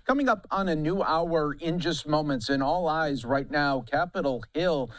Coming up on a new hour in just moments, and all eyes right now, Capitol Hill,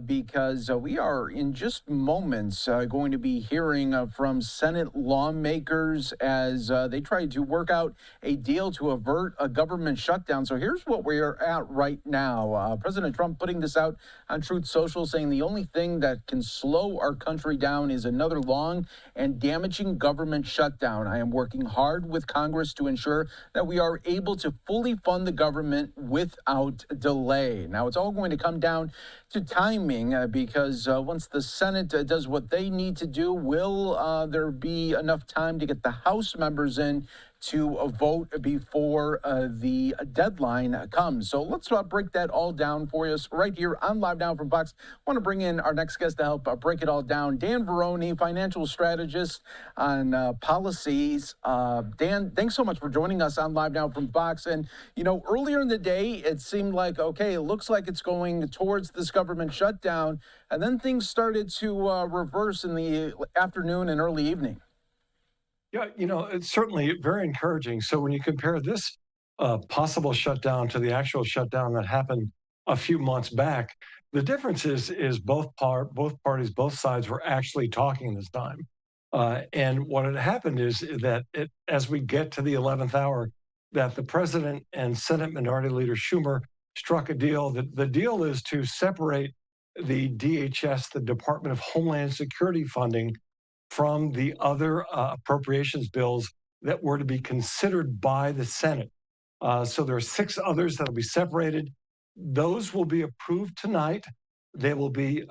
because we are in just moments going to be hearing from Senate lawmakers as they try to work out a deal to avert a government shutdown. So here's what we're at right now. President Trump putting this out on Truth Social, saying the only thing that can slow our country down is another long and damaging government shutdown. I am working hard with Congress to ensure that we are able to fully fund the government without delay. Now, it's all going to come down to timing because once the Senate does what they need to do, will there be enough time to get the House members in to vote before the deadline comes? So let's break that all down for us right here on Live Now from Fox. I want to bring in our next guest to help break it all down. Dan Varroney, financial strategist on policies. Dan, thanks so much for joining us on Live Now from Fox. And, you know, earlier in the day, it seemed like, okay, it looks like it's going towards this government shutdown. And then things started to reverse in the afternoon and early evening. Yeah, it's certainly very encouraging. So when you compare this possible shutdown to the actual shutdown that happened a few months back, the difference is both parties, both sides were actually talking this time. And what had happened is that as we get to the 11th hour, that the president and Senate Minority Leader Schumer struck a deal. The deal is to separate the DHS, the Department of Homeland Security funding, from the other appropriations bills that were to be considered by the Senate. So there are 6 others that will be separated. Those will be approved tonight. They will be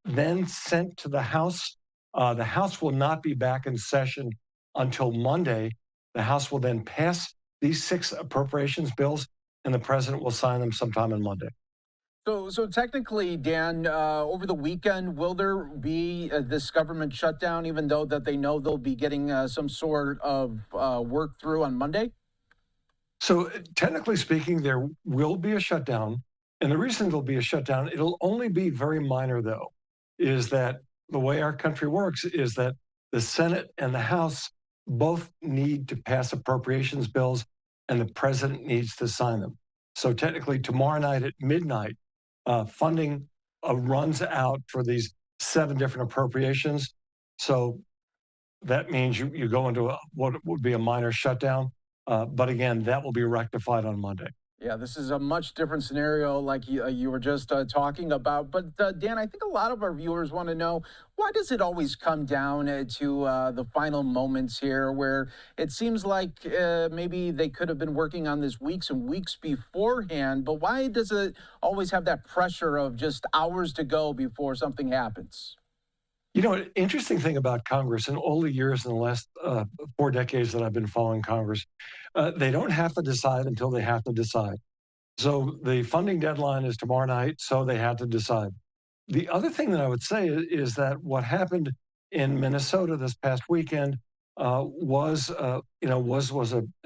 then sent to the House. The House will not be back in session until Monday. The House will then pass these 6 appropriations bills, and the president will sign them sometime on Monday. So technically, Dan, over the weekend, will there be this government shutdown, even though that they know they'll be getting some sort of work through on Monday? So technically speaking, there will be a shutdown. And the reason there'll be a shutdown, it'll only be very minor, though, is that the way our country works is that the Senate and the House both need to pass appropriations bills, and the president needs to sign them. So technically, tomorrow night at midnight, funding runs out for these 7 different appropriations. So that means you go into what would be a minor shutdown. But again, that will be rectified on Monday. Yeah, this is a much different scenario like you were just talking about. But Dan, I think a lot of our viewers want to know, why does it always come down to the final moments here where it seems like maybe they could have been working on this weeks and weeks beforehand, but why does it always have that pressure of just hours to go before something happens? An interesting thing about Congress in all the years in the last 4 decades that I've been following Congress, they don't have to decide until they have to decide. So the funding deadline is tomorrow night, so they had to decide. The other thing that I would say is that what happened in Minnesota this past weekend was an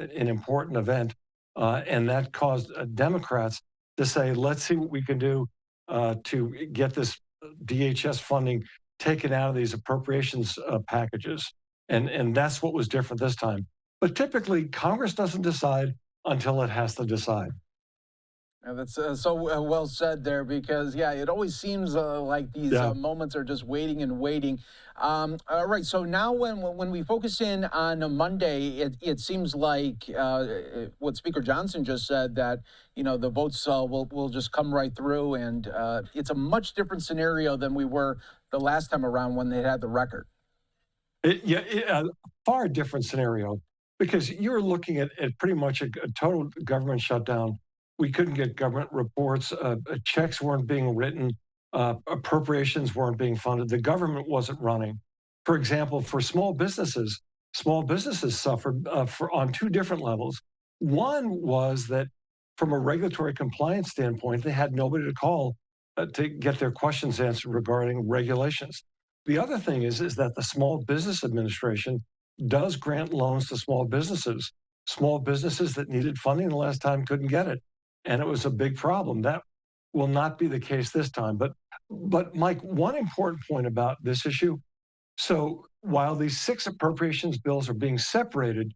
important event, and that caused Democrats to say, let's see what we can do to get this DHS funding taken out of these appropriations packages. And that's what was different this time. But typically, Congress doesn't decide until it has to decide. Yeah, that's so well said there because, yeah, it always seems like these Yeah. moments are just waiting and waiting. All right, so now when we focus in on a Monday, it seems like what Speaker Johnson just said, that, you know, the votes will just come right through, and it's a much different scenario than we were the last time around when they had the record. A far different scenario because you're looking at pretty much a total government shutdown. We couldn't get government reports. Checks weren't being written. Appropriations weren't being funded. The government wasn't running. For example, for small businesses suffered on 2 different levels. One was that from a regulatory compliance standpoint, they had nobody to call to get their questions answered regarding regulations. The other thing is that the Small Business Administration does grant loans to small businesses. Small businesses that needed funding the last time couldn't get it, and it was a big problem. That will not be the case this time. But Mike, one important point about this issue. So while these 6 appropriations bills are being separated,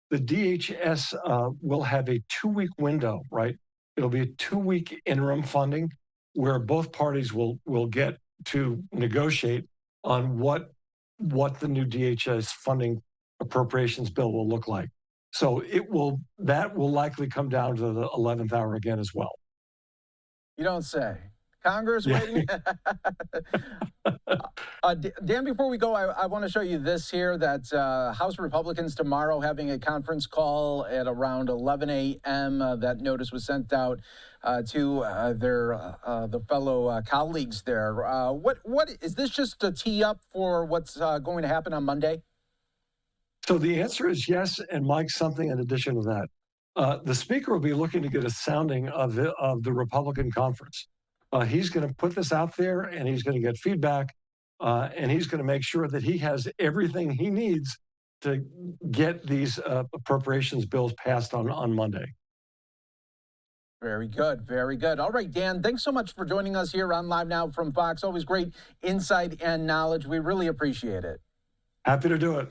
the DHS will have a 2-week window, right? It'll be a 2-week interim funding where both parties will get to negotiate on what the new DHS funding appropriations bill will look like. So that will likely come down to the 11th hour again as well. You don't say. Congress Yeah. waiting. Dan, before we go, I want to show you this here that House Republicans tomorrow having a conference call at around 11 a.m. That notice was sent out to the fellow colleagues there. What is this just a tee up for what's going to happen on Monday? So the answer is yes, and Mike, something in addition to that. The speaker will be looking to get a sounding of the Republican conference. He's going to put this out there, and he's going to get feedback, and he's going to make sure that he has everything he needs to get these appropriations bills passed on Monday. Very good. Very good. All right, Dan, thanks so much for joining us here on Live Now from Fox. Always great insight and knowledge. We really appreciate it. Happy to do it.